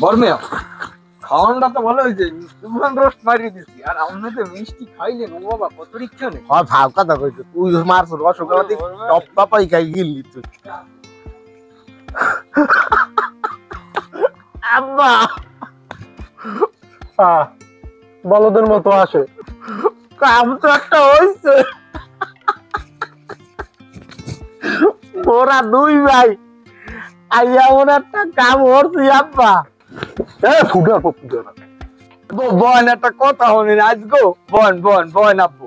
বর্মেয়া খাওয়ানটা তো ভালো হয়েছে, তুফান রোস্ট মারিয়ে দিছি। আর আপনি তো মিষ্টি খাইলেন, ও বাবা কত ইচ্ছা নেই। হয় ভাব কথা কইছো, তুই মারছ রসগোল্লা দিয়ে টপ টপাই খাই গিললি তুই। আব্বা বলদের মতো আসে, কাম তো একটা হইছে। ওরা দুই ভাই আইয়া ওরা একটা কাম করছি আব্বা। ফুটার পর ফুটার বন একটা কথা হলেন আজগো, বন বন বন আব্বু।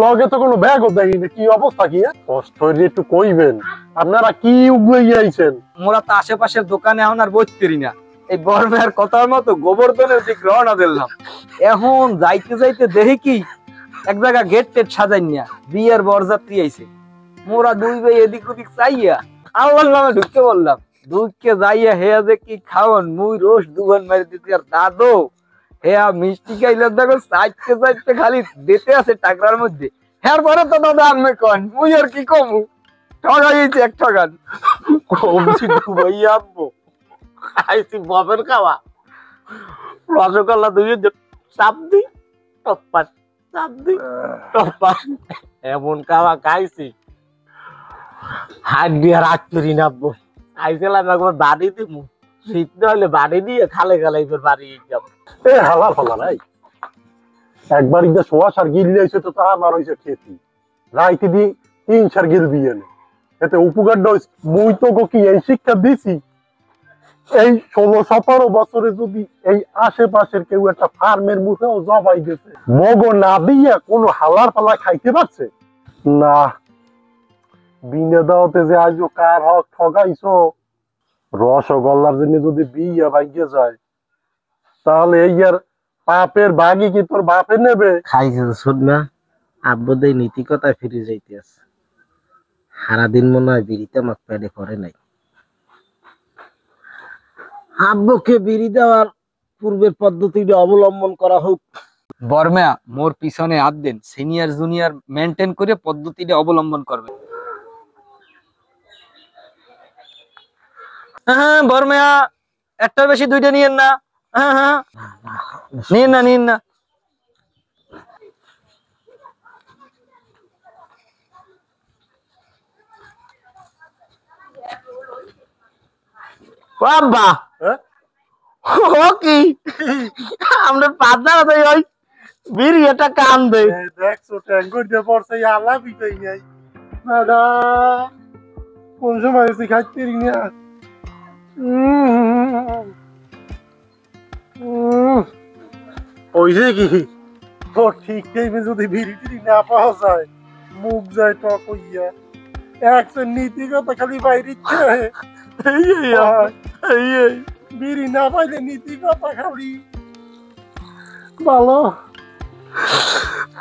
লগে তো কোনো ব্যাগও দেখিনি, কি অবস্থা কি? কষ্ট হইলে একটু কইবেন, আপনারা কি উগলে আইছেন? মোরা তো আশেপাশের দোকানে এখন আর বইতে পারি না, এই বর্মের কথার মতো গোবর্ধনের দিক রওনা দিলাম। এখন যাইতে যাইতে দেখি কি এক জায়গা গেট টেট সাজাই না, বিয়ের বরযাত্রী আইছে। মোরা দুই ভাই এদিক ওদিক চাইয়া আল্লাহর নামে ঢুকতে বললাম। ঢুকে যাইয়া হেয়া যে কি খাওয়ান, মুই রোজ দুগান মারি দিতে। আর দাদু হেয়া মিষ্টি খাইলে দেখো চাইতে চাইতে খালি দিতে আছে টাকার মধ্যে। হ্যাঁ পরে তো দাদা আমি কন, মুই আর কি কমু, ঠগাইছি এক ঠগান। কমছি ডুবাই আব্বু, খাইছি ববের খাওয়া রসগোল্লা দুই চাপ দি টপ্পাস, চাপ দি টপ্পাস, এমন খাওয়া খাইছি হাত দিয়ে রাত করি না আব্বু। আইছিলাম একবার বাড়ি দিব, শীত না হলে বাড়ি দিয়ে খালে খালে এবার বাড়ি যাব। হালা ফালা নাই, একবার ইদা সোয়া সার গিললে হয়েছে তো তা আমার হয়েছে খেতি রাইতে দি 3 সার গিল বিয়ে এতে উপকার মুই তো কি এই শিক্ষা দিছি। এই 16-17 বছরে যদি এই আশেপাশের কেউ একটা ফার্মের মুখেও জবাই দিতে মগ না দিয়ে কোনো হালার পালা খাইতে পারছে না। বিনা দাওতে যে আজ কার হক ঠগাইছো, রসগোল্লার জন্য যদি বিয়ে ভাইগে যায় তাহলে এই আর পাপের ভাগি কি তোর বাপে নেবে? খাইছে শুন না আব্বু দেই নীতিকতায় ফিরে যাইতে আছে। সারাদিন মনে হয় বিড়িতে আমাকে পেটে করে নাই। আব্বুকে বিড়ি দেওয়ার পূর্বের পদ্ধতিটা অবলম্বন করা হোক। বর্মেয়া মোর পিছনে হাত দেন, সিনিয়র জুনিয়র মেনটেন করে পদ্ধতিটা অবলম্বন করবে। হ্যাঁ বর্মেয়া একটার বেশি দুইটা নিয়েন না। হ্যাঁ হ্যাঁ নিয়েন না নিয়েন না। বাবা ও কি আমরা পাদার ওই বিড়ি একটা কান দে দেখছো ট্যাঙ্গর দিয়ে পড়ছে আলা বিটাই নাই দাদা কোন সময় এসে খাইতে না। ওইছে কি তো ঠিক টাইমে যদি বিড়ি টিড়ি না পাওয়া যায় মুখ যায় টক হইয়া একশো নীতিগত খালি বাইরে বিড়ি না পাইলে নীতিগত খালি ভালো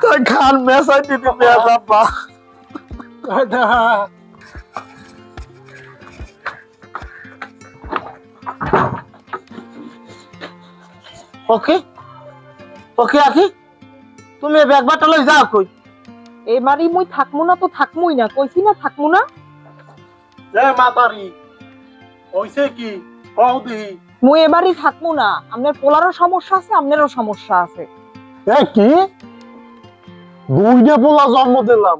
তাই খান মেসাই দিতে দেয়া বাবা। ওকে ওকে আখি তুমি ব্যাগবাটা লই যাও কই? এবারে মুই থাকমু না তো থাকমুই না, কইছি না থাকমু না। এ মাতারি হইছে কি কও দেহি। মুই এবারে থাকমু না, আপনার পোলারও সমস্যা আছে আপনারও সমস্যা আছে। এ কি দুইটা পোলা জন্ম দিলাম,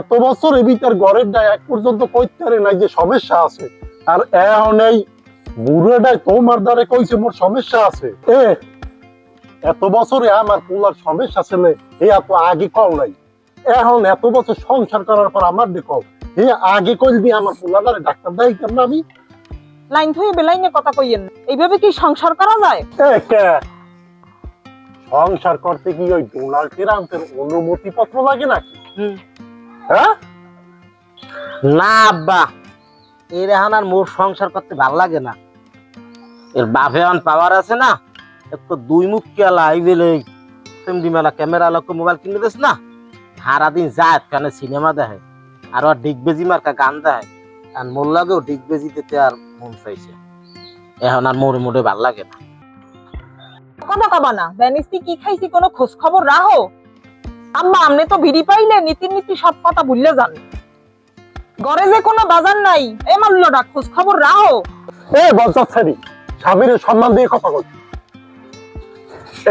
এত বছর এ ভিতর ঘরের ডায় এক পর্যন্ত কইতে পারে নাই যে সমস্যা আছে, আর এখন এই বুড়োটাই তোমার দ্বারে কইছে মোর সমস্যা আছে। এত বছরে আমার পোলার সমস্যা ছেলে এ এত আগে কও নাই, এখন এত বছর সংসার করার পর আমার দেখো এ আগে কইল দিয়ে আমার পোলাটারে ডাক্তার দেখাইতাম না আমি। লাইন থয়ে বেলাইনে কথা কইয়েন, এইভাবে কি সংসার করা যায়? সংসার করতে কি ওই ডোনাল্ড ট্রাম্পের অনুমতি পত্র লাগে নাকি? হ্যাঁ না আব্বা, এর এখন আর মোর সংসার করতে ভাল লাগে না। এর বাপে অন পাওয়ার আছে না, একটু দুই মুখ কেলা আইবেলে সেমডি মেলা ক্যামেরা লোক মোবাইল কিনে দিস না, সারাদিন যায় কানে সিনেমা দেখে আর ওর ডিগবেজি মার্কা গান দেয়। আর মোর লাগেও ডিগবেজি দিতে আর মন চাইছে, এখন আর মোর মোটে ভাল লাগে না। কথা কবা না, বেনিস্তি কি খাইছি কোনো খোঁজ খবর রাখো? আম্মা আমনে তো বিড়ি পাইলে নীতি নীতি সব কথা ভুললে যান। ঘরে যে কোনো বাজার নাই, এ মাল্লটা খোঁজ খবর রাখো। এ বলছারি স্বামীর সম্মান দিয়ে কথা কই।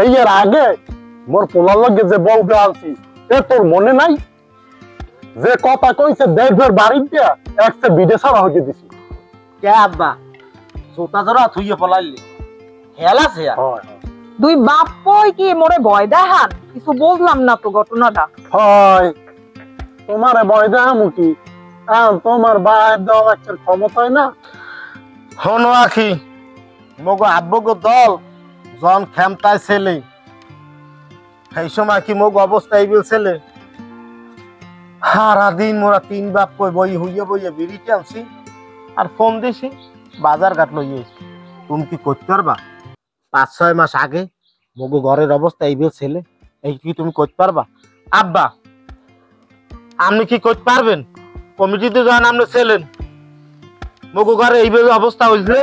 এই এর আগে মোর পোলার লগে যে বউটা আনছি এ তোর মনে নাই যে কথা কইছে দেড় বাড়ি দিয়া একটা বিদেশ ছাড়া হইতে দিছি। কে আব্বা জোতা ধরা থুইয়ে পলাইলি খেয়াল আছে আর? দুই বাপ কই কি মোরে ভয় দেখান? কিছু বুঝলাম না তো ঘটনাটা। হয় তোমারে ভয় দেখামু কি? তোমার বাইর দেওয়া একটা ক্ষমতায় না। হনো আখি মগো আব্বগো দল জন খেমতায় ছেলে সেই সময় কি মগো অবস্থা এই ছেলে সারা দিন মোরা 3 বাপ কই বই হইয়া বিড়ি টানছি আর ফোন দিছি বাজার ঘাট লইয়ে তুমি কি করতে পারবা? 5-6 মাস আগে মগো ঘরের অবস্থা এই ছেলে এই কি তুমি করতে পারবা? আব্বা আপনি কি করতে পারবেন? কমিটিতে যখন আপনি ছিলেন মগো ঘরে এইভাবে অবস্থা হইছে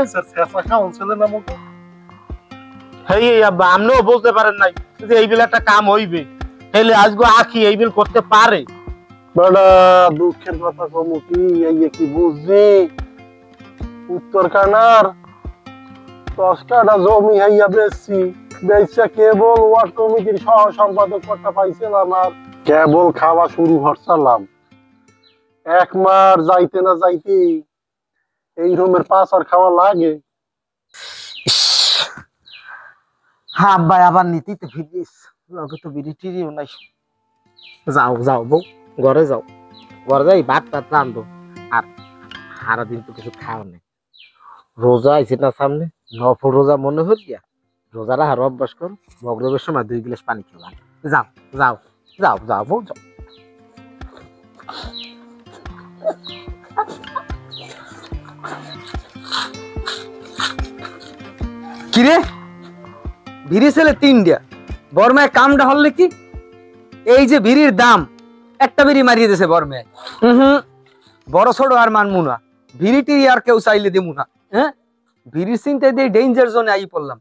হেই আব্বা আপনিও বুঝতে পারেন নাই যে এই বিল একটা কাম হইবে তাহলে আজকে আখি এই বিল করতে পারে। বড় দুঃখের কথা কমু কি এই কি বুঝছি উত্তর কানার 10 কাঠা জমি হাইয়া বেচছি বেচা কেবল ওয়ার্ড কমিটির সহ সম্পাদক পদটা পাইছিলাম আর কেবল খাওয়া শুরু হচ্ছিলাম। 1 মাস যাইতে না যাইতে এই রুমের পাঁচ আর খাওয়া লাগে। হ্যাঁ আব্বা আবার নীতিতে ফিরিস লগে তো বিড়ি টিরিও নাই। যাও যাও বউ ঘরে যাও, ঘরে যাই ভাত টাত রান্ধো আর সারাদিন তো কিছু খাও নেই। রোজা আইছে না সামনে নফল রোজা মনে হইয়া রোজারা হার অভ্যাস কর মগরবের সময় 2 গ্লাস পানি খেলা। যাও যাও যাও যাও বউ যাও। কিরে বিড়ি ছেলে 3টা বর্মায় কামটা হলে কি এই যে বিড়ির দাম একটা বিড়ি মারিয়ে দিয়েছে বর্মায়। বড় ছোট আর মানমু না, বিড়িটি আর কেউ চাইলে দেবো না। হ্যাঁ বিড়ির চিন্তায় দিয়ে ডেঞ্জার জোনে আই পড়লাম।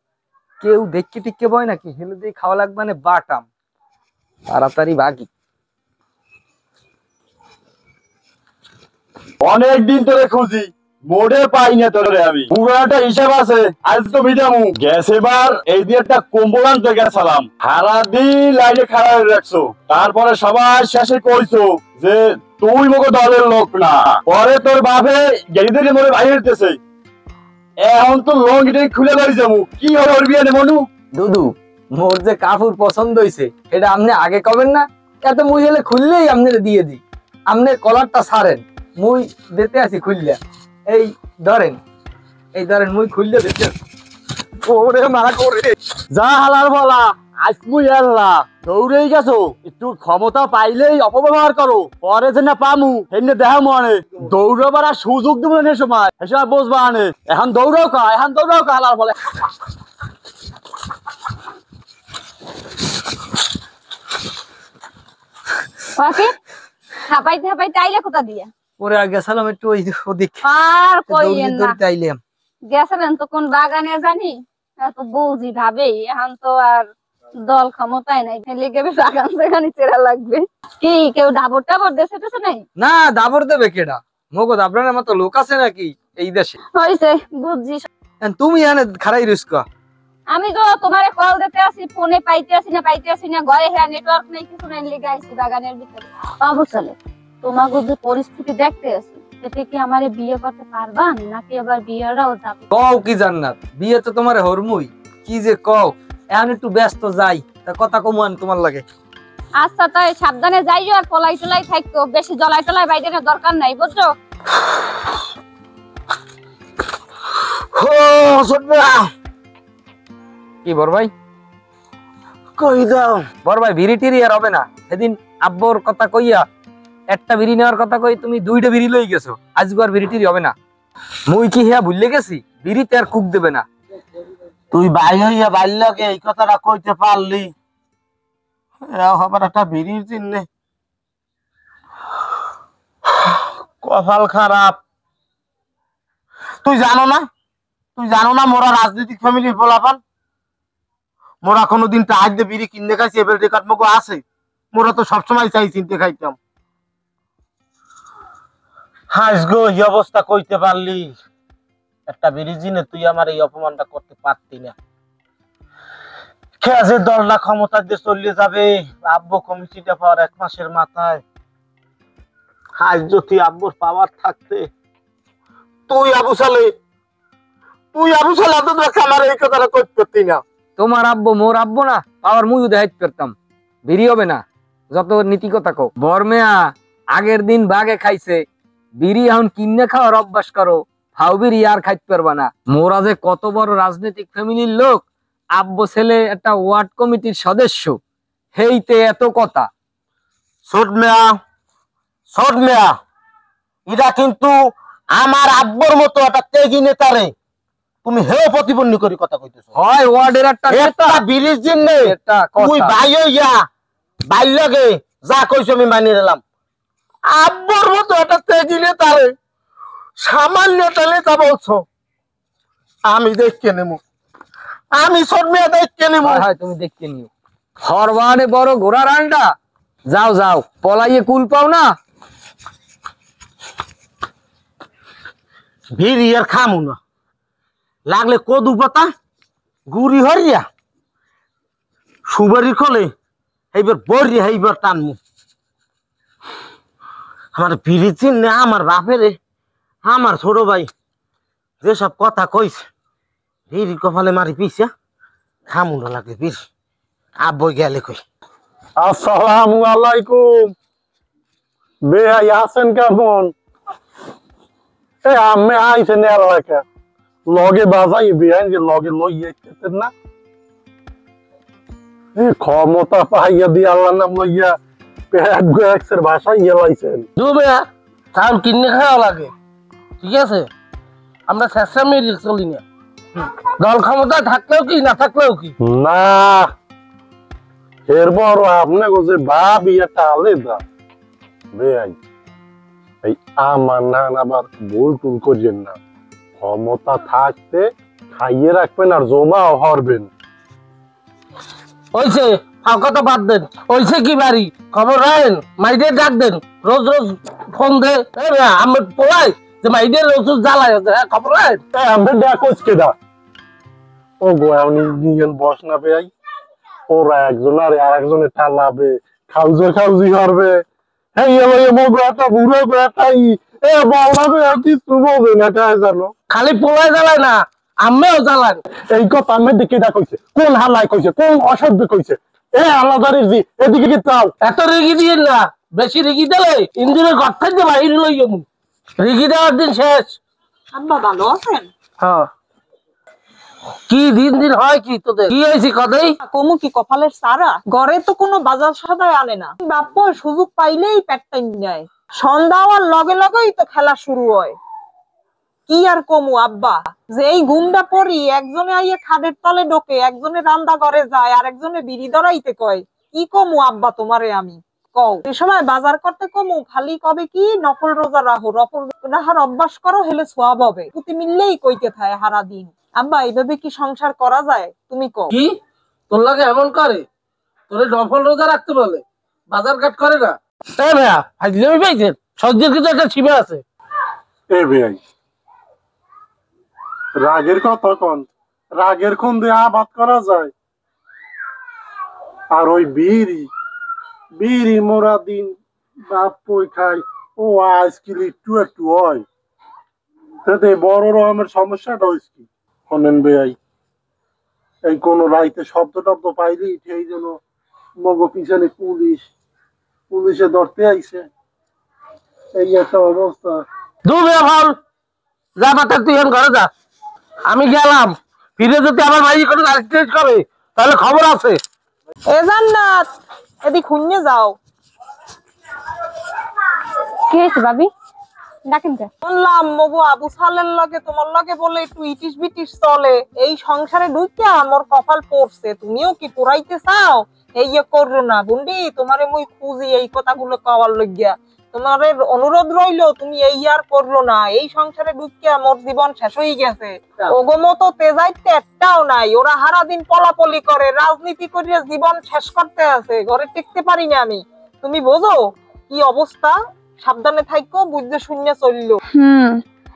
কেউ দেখকে টিককে বয় নাকি হেলে দিয়ে খাওয়া লাগবে মানে বাটাম তাড়াতাড়ি বাকি। অনেকদিন ধরে খুঁজি মোড়ে পাই না তোরে আমি। পুরো একটা হিসাব আছে আজ তো মিটামু। গ্যাস এবার এই দিয়ে একটা কম্বল আনতে গেছিলাম, সারাদিন লাইনে খাড়া হয়ে রাখছো, তারপরে সবাই শেষে কইছো যে তুই মগো দলের লোক না। পরে তোর বাপে গেড়ি ধরে মোড়ে বাইরে হইতেছে, এখন তো লঙ্গিটাই খুলে বাড়ি যাবো। কি হবে ওর বিয়ে মনু? দুদু মোর যে কাপড় পছন্দ হয়েছে এটা আপনি আগে কবেন না? এত মুই হলে খুললেই আপনি দিয়ে দিই। আপনি কলারটা ছাড়েন, মুই দিতে আছি খুললে। এই ধরেন মুই খুললে দিতে ওরে মা করে যা হালার বলা আজ মুই আল্লাহ দৌড়েই গেছো। একটু ক্ষমতা পাইলেই অপব্যবহার করো, পরে যে না পামু এমনি দেহ মনে দৌড়াবার আর সুযোগ দেবো না সময় এসব বুঝবা আনে। এখন দৌড়াও কা হালার বলে। ওকে হাঁপাইতে হাঁপাইতে আইলে কোথা দিয়া? ওরে গেছিলাম একটু ওই ওদিক আর কইলেন না, দৌড়িতে আইলাম। গেছিলেন তো কোন বাগানে জানি, এত বুঝি ভাবে এখন তো আর দল ক্ষমতায় নাই, ফেলে গেবে বাগান সেখানে চেরা লাগবে। কি কেউ ডাবর টাবর দেশে টেসে নাই? না দাবর দেবে কেডা? মগজ আপনার মতো লোক আছে নাকি এই দেশে? হইছে বুঝছি। তুমি এনে খারাই রুস্কা। আমি তো তোমারে কল দিতে আসি, ফোনে পাইতে আসি না ঘরে হ্যাঁ নেটওয়ার্ক নেই কিছু নাই, লেগে আইছি বাগানের ভিতরে। অবসলে তোমাকে যে পরিস্থিতি দেখতে আসি এতে কি আমারে বিয়ে করতে পারবা নাকি আবার বিয়েটাও যাবে? কও কি জান্নাত, বিয়ে তো তোমার হরমুই। কি যে কও, এখন একটু ব্যস্ত যাই, তা কথা কমান তোমার লাগে। আচ্ছা তাই সাবধানে যাইও আর পলাই টলাই থাকতো, বেশি জলাই টলাই বাইরে দরকার নাই বুঝছো? কি বড় ভাই কই দাও বড় ভাই বিড়ি টিরি আর হবে না। সেদিন আব্বর কথা কইয়া একটা বিড়ি নেওয়ার কথা কই তুমি 2টা বিড়ি লই গেছো, আজকে আর বিড়ি টিরি হবে না। মুই কি হ্যাঁ ভুলে গেছি বিড়িতে আর কুক দেবে না। তুই ভাই হইয়া বাল্যকে এই কথাটা কইতে পারলি, আবার একটা বিড়ির চিহ্নে কপাল খারাপ। তুই জানো না মোরা রাজনৈতিক ফ্যামিলির পোলাপান, মোরা কোনোদিন টাইট দিয়ে বিড়ি কিনে খাইছি এবার রেকর্ড মগো আছে। মোরা তো সবসময় চাই চিনতে খাইতাম। হাস গো এই অবস্থা কইতে পারলি, একটা বিড়ি জিনে তুই আমার এই অপমানটা করতে পারতি না। খেয়াজে দলটা ক্ষমতা দিয়ে চলে যাবে আব্বু কমিটিটা পাওয়ার 1 মাসের মাথায়। আজ যদি আব্বুর পাওয়ার থাকতে তুই আবু সালে আমার এই কথাটা করতে না। তোমার আব্বু মোর আব্বু না, পাওয়ার মুইও দেখাইতে পারতাম। বিড়ি হবে না যত নীতি কথা কও। বরমেয়া আগের দিন বাগে খাইছে, বিড়ি এখন কিনে খাওয়ার অভ্যাস করো, ফাও বিড়ি আর খাইতে পারবা না। মোরা যে কত বড় রাজনৈতিক ফ্যামিলির লোক, আব্বু ছেলে একটা ওয়ার্ড কমিটির সদস্য, হেইতে এত কথা। ছোট মেয়া এটা কিন্তু আমার আব্বুর মতো একটা তেগি নেতারে তুমি হেও প্রতিপন্ন করে কথা কইতেছো। হয় ওয়ার্ডের একটা নেতা, বিরিজ দিন এটা তুই কথা। ভাই হইয়া ভাই লাগে যা কইছো আমি মানিয়ে নিলাম। আব্বুর মতো একটা তেগি নেতারে সামান্য নেতা বলছো, আমি দেখকে নেবো, আমি ছোট মেয়ে দেখকে নেবো। হয় হয় তুমি দেখতে নিও। হরবানে বড় ঘোড়ার আন্ডা, যাও যাও পলাইয়ে কুল পাও না। ভিড়ি আর খামু না, লাগলে কদু পাতা গুড়ি হরিয়া সুবারি খোলে এইবার বরি এইবার টানমু। আমার ভিড়ি চিনে আমার বাপেরে আমার ছোট ভাই যেসব কথা কইছে ভিড়ি কপালে মারি পিছা খামু না লাগে ভিড়ি আব্বই গেলে কই। আসসালামু আলাইকুম। বেয়াই আছেন কেমন? এ আমি আইছেন এলাকা লগে বাজাই বেআইন যে লগে লইয়েছেন না। এ ক্ষমতা পাইয়া দিয়ে আল্লাহর নাম লইয়া পেট গোয়াক্সের ভাষা লাইছেন। দুবে চাউল কিনে খাওয়া লাগে, ঠিক আছে? আমরা শেষে মেরে চলি না, দল ক্ষমতা থাকলেও কি না থাকলেও কি না এরপর আপনি যে বাপ ইয়েটা আলাদা বেআই। এই আমার না আবার ভুল টুল করিয়েন না। ক্ষমতা থাকতে খাইয়ে রাখবেন আর জমাও হরবেন। ওইছে কথা বাদ দেন, ওইছে কি বাড়ি খবর রাখেন, মাইডে ডাক দেন, রোজ রোজ ফোন দে আমি পোলাই যে মাইডে রোজ রোজ জ্বালায় খবর রাখেন। আমি ডাকোস কেডা ও গো আপনি বস না বেআই। ওরা একজন আর একজনের টালাবে, খাউজি করবে। হ্যাঁ বেটা বুড়ো বেটাই এ বলবে কিছু বলবে না কাজ জানো। খালি পোলাই জ্বালায় না আমিও জ্বালান। এই কথা আমি দিকে কইছে, কোন হালাই কইছে, কোন অসভ্য কইছে? এ আলাদারির জি এদিকে কি চাও? এত রেগি দিয়ে না, বেশি রেগি দিলে ইঞ্জিনের ঘর থেকে বাইরে লই যাবো। রেগি দেওয়ার দিন শেষ। আব্বা ভালো আছেন? হ্যাঁ কি দিন দিন হয় কি তোদের কি হয়েছে কদেই কমু কি কপালের সারা? ঘরে তো কোনো বাজার সদাই আনে না, বাপ সুযোগ পাইলেই পেট টাইম নেয়। সন্ধ্যা হওয়ার লগে লগেই তো খেলা শুরু হয়। কি আর কমু আব্বা, যে এই ঘুমটা পড়ি একজনে আইয়ে খাদের তলে ঢোকে, একজনে রান্না ঘরে যায়, আর একজনে বিড়ি ধরাইতে কয়। কি কমু আব্বা তোমারে আমি কও? এ সময় বাজার করতে কমু খালি কবে কি নকল রোজা রাখো, নকল রাখার অভ্যাস করো, হেলে সোয়াব হবে। পুতি মিললেই কইতে থাকে সারা দিন। আব্বা এইভাবে কি সংসার করা যায় তুমি কও? কি তোর লাগে এমন করে, তোরে নফল রোজা রাখতে বলে, বাজার ঘাট করে না? এ ভাইয়া ফাজলামি পাইছেন, সহ্যের কিন্তু একটা সীমা আছে। এ বেআই রাগের কথা কন, রাগের কোন দিয়ে আবাদ করা যায়? আর ওই বিড়ি মোরা দিন বাপ পই খাই, ও আজকাল একটু একটু হয়, তাতে বড় রকমের সমস্যাটা হয়েছে কি শোনেন বেআই। এই কোন রাইতে শব্দ টব্দ পাইলেই সেই জন্য মগ পিছনে পুলিশে ধরতে আইছে, এই একটা অবস্থা। দুবে ভাল যা বাতা তুই এখন ঘরে যা, আমি গেলাম। ফিরে যদি আমার ভাই কোনো অ্যাক্সিডেন্ট করে তাহলে খবর আছে। এ জান্নাত এদিক শুনে যাও। কি হয়েছে ভাবি, ডাকেন কে? শুনলাম মগু আবু সালের লগে তোমার লগে বলে একটু ইটিস বিটিস চলে, এই সংসারে ঢুকিয়া মোর কপাল পড়ছে। তুমিও কি পুরাইতে চাও? এই করো না বুন্ডি, তোমারে মুই খুঁজি এই কথাগুলো কওয়ার লইগিয়া। তোমার অনুরোধ রইলো তুমি এই আর করলো না। এই সংসারে ঢুকিয়া মোর জীবন শেষ হয়ে গেছে। ওগো মতো তেজাইতে একটাও নাই, ওরা সারাদিন পলাপলি করে, রাজনীতি করিয়া জীবন শেষ করতে আছে। ঘরে টিকতে পারি না আমি। তুমি বোঝো কি অবস্থা? সাবধানে থাইকো, বুঝতে শূন্য চললো।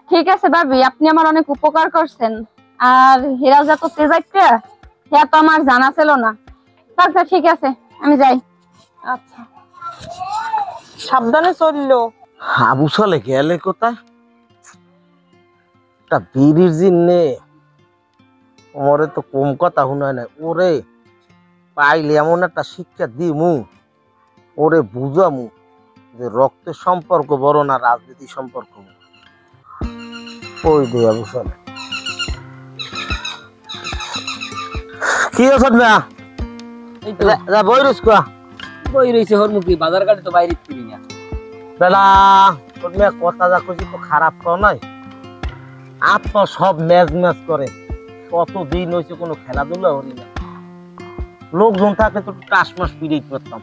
ঠিক আছে ভাবি, আপনি আমার অনেক উপকার করছেন। আর হেরা যা করতে যাইতে হ্যাঁ তো আমার জানা ছিল না। আচ্ছা ঠিক আছে আমি যাই। আচ্ছা সাবধানে চললো। আবু সালে গেলে কোথায়? একটা বিড়ির জিন্নে ওরে তো কম কথা শুনায় না। ওরে পাইলে এমন একটা শিক্ষা দিমু, ওরে বুঝামু যে রক্তের সম্পর্ক বড় না রাজনীতি সম্পর্ক। ওই দে আবু সালে কি আছে না এই তো বই রইস কোয়া বই রইছে হরমুখী বাজার ঘাটে তো বাইরে ফিরি না। বেলা তোর মেয়ে কথা যা কইছি তো খারাপ কর নাই। আপ তো সব ম্যাচ ম্যাচ করে, কতদিন হয়েছে কোনো খেলাধুলা হরি না। লোকজন থাকলে তো টাস মাস পিড়িয়ে করতাম।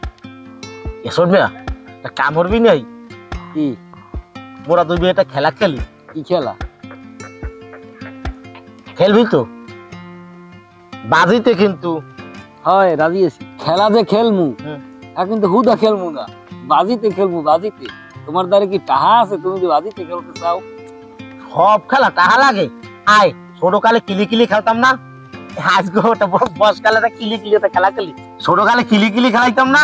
এসব মেয়া একটা কাম করবি নাই কি মোরা দুই একটা খেলা খেলি। কি খেলা? খেলবি তো বাজিতে কিন্তু হয় রাজি আছি। খেলা যে খেলমু এখন তো হুদা খেলমু না, বাজিতে খেলমু। বাজিতে তোমার দ্বারা কি টাহা আছে? তুমি যদি বাজিতে খেলতে চাও সব খেলা টাহা লাগে। আয় ছোট কালে কিলি কিলি খেলতাম না, আজকে ওটা বয়স কালে কিলি কিলি খেলা খেলি। ছোট কালে কিলি কিলি খেলাইতাম না,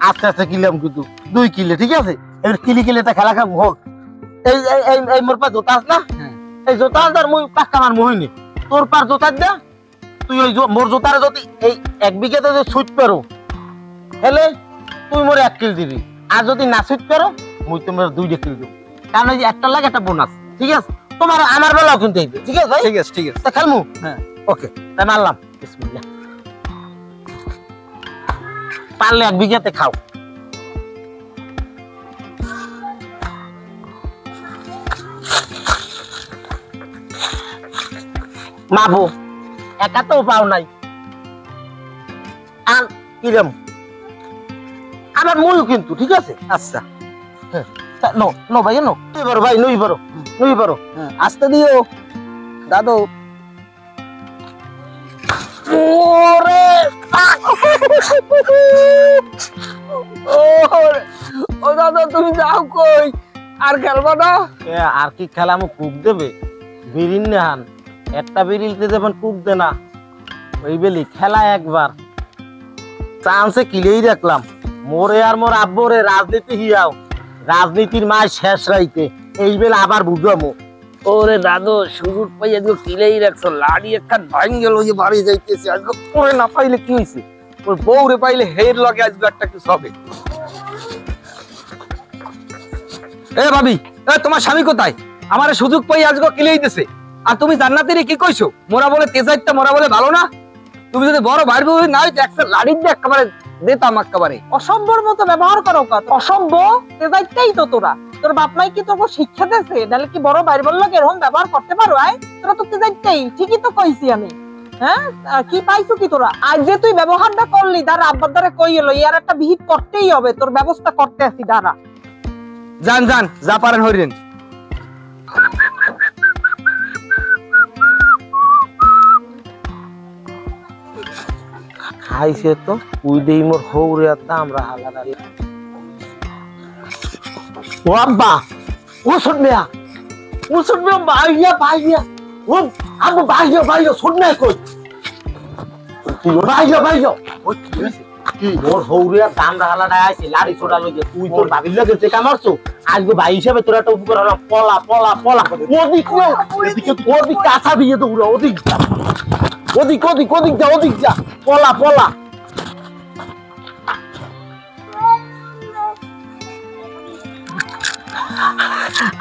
আস্তে আস্তে কিনলাম কিন্তু 2 কিলে। ঠিক আছে এবার কিলি কিলি খেলা খাবো হোক। এই এই এই মোর পা জোতা আছে না, এই জোতা আর মুই পাক্কা মার মুহিনি তোর পার জোতা দে। তুই ওই মোর জোতারে যদি এই 1 বিঘাতে যদি সুইট পারো হেলে তুই মোর 1 কিল দিবি, আর যদি না সুইট পারো মুই তোমার 2 কিল দেব। কারণ এই যে একটা লাগে একটা বোনাস। ঠিক আছে তোমার আমার বেলাও কিন্তু এইবে। ঠিক আছে ভাই? ঠিক আছে ঠিক আছে। তা খেলমু? হ্যাঁ ওকে তাই মারলাম। বিসমিল্লাহ। পারলে 1 বিঘাতে খাও। মাবো একা তো পাও নাই। আর কিরম আমার মূল কিন্তু। ঠিক আছে আচ্ছা নো নো ভাই নো তুই বড় ভাই নুই বড় নুই বড় আসতে দিও দাদু। ওরে ও দাদা তুমি যাও কই? আর খেলবা না? আর কি খেলামু? কুক দেবে বিড়ির নেহান একটা বিড়িলতে যেমন কুক দে না ওই বেলি খেলা একবার চান্সে কিলেই রাখলাম। মোরে আর মোর আব্বরে রাজনীতি হিয়াও, রাজনীতির মায় শেষ রাইতে এই বেলা আবার বুঝামু। ওরে দাদু সুযোগ পাই আজকে কিলেই রাখছো। লাড়ি একখান ভাঙ গেল যে বাড়ি যাইতেছে। আজকে পরে না পাইলে কি হয়েছে? ওর বউরে পাইলে হের লগে আজকে একটা কিছু হবে। এ ভাবি এ তোমার স্বামী কোথায়? আমার সুযোগ পাই আজকে কিলেই দিছে। আর তুমি জান্নাতেরই কি কইছো? মোরা বলে তেজাইতটা মোরা বলে ভালো না। তুমি যদি বড় ভাই বউ না হইতে একটা লাড়ি দিয়ে একেবারে দিতাম একেবারে। অসভ্যর মতো ব্যবহার করো কত অসভ্য। তেজাইতেই তো তোরা, তোর বাপ মাই কি তোকে শিক্ষা দিয়েছে? নাহলে কি বড় ভাই বললো এরকম ব্যবহার করতে পারো? আয় তোরা তো তেজাইতেই। ঠিকই তো কইছি আমি। হ্যাঁ কি পাইছো কি তোরা? আজ যে তুই ব্যবহারটা করলি দাঁড়া আব্বার দ্বারা কই এলো ইয়ার একটা বিহিত করতেই হবে। তোর ব্যবস্থা করতে আসি দাঁড়া। যান যান যা পারেন হইরেন। খাইছে তো উই দেই মোর হৌরে আত্মা আমরা হালারা। ও আব্বা ও শুনমিয়া বাইয়া বাইয়া ও আব্বা বাইয়া বাইয়া শুনমিয়া কই বাইয়া বাইয়া ও কি মোর হৌরে দামরা হালারা আইছে লাড়ি ছোড়া লইছে। তুই তোর ভাবির লাগে যে কামারছো আজকে ভাই হিসাবে তোর একটা উপকার হলো। পলা পলা পলা ওদিক এদিকে তোর দিক কাঁচা দিয়ে দৌড়া ওদিক যা ওদিক ওদিক ওদিক যা ওদিক যা পলা পলা।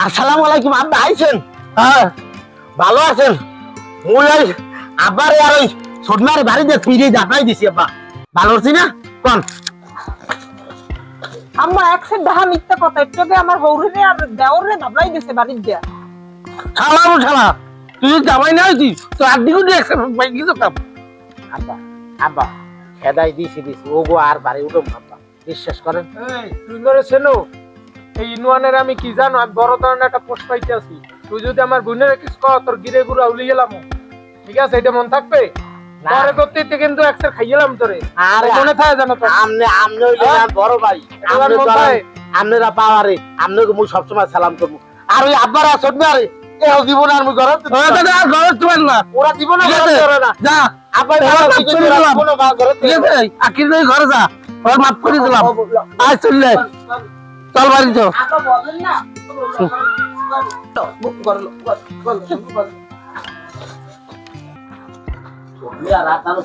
আসসালামু আলাইকুম আব্বা আইছেন? হ্যাঁ ভালো আছেন? মুই ওই আব্বারে আর ওই ছোটমারে বাড়ি দিয়ে পিড়ে যাবাই দিছি। আব্বা ভালো আছি না? কোন আম্মা একসেট ডাহা মিথ্যা কথা। একটু আগে আমার হৌরে আর দেওরে দাবলাই দিছে বাড়ির দিয়া। শালা শালা তুই যাবাই না হইছিস তো আড্ডিগুলো দিয়ে একসাথে পাই কি করতাম। আব্বা আব্বা খেদাই দিছি দিছি ওগো আর বাড়ি উঠো আব্বা বিশ্বাস করেন। তুই করে চেনো এই ইউনিয়নের আমি কি জানো? আমি বড় ধরনের একটা পোস্ট পাইতে আছি। তুই যদি আমার বোনের কিছু কর তোর গিরে গুড়া উলি গেলাম। ঠিক আছে এটা মন থাকবে? পরে করতে কিন্তু একসাথে খাইলাম তোরে। আর মনে থাকে জানো তো আমনে আমনে হইলে না বড় ভাই আমনেরা পাওয়ারে আমনেকে মুই সবসময় সালাম করবো। আর ওই আব্বারা ছোটবারে কেউ দিব না আমি ঘরে ঘরে তোমার না ওরা দিব না ঠিক ঘরে আছে? করে না যা আবার ওরা মাফ করে দিলাম। কোনো ঘরে ঠিক আছে আকির তুই ঘরে যা ওরা মাফ করে দিলাম আয় চললে চল বাড়ি চল আপা বলেন না আর রাত আলো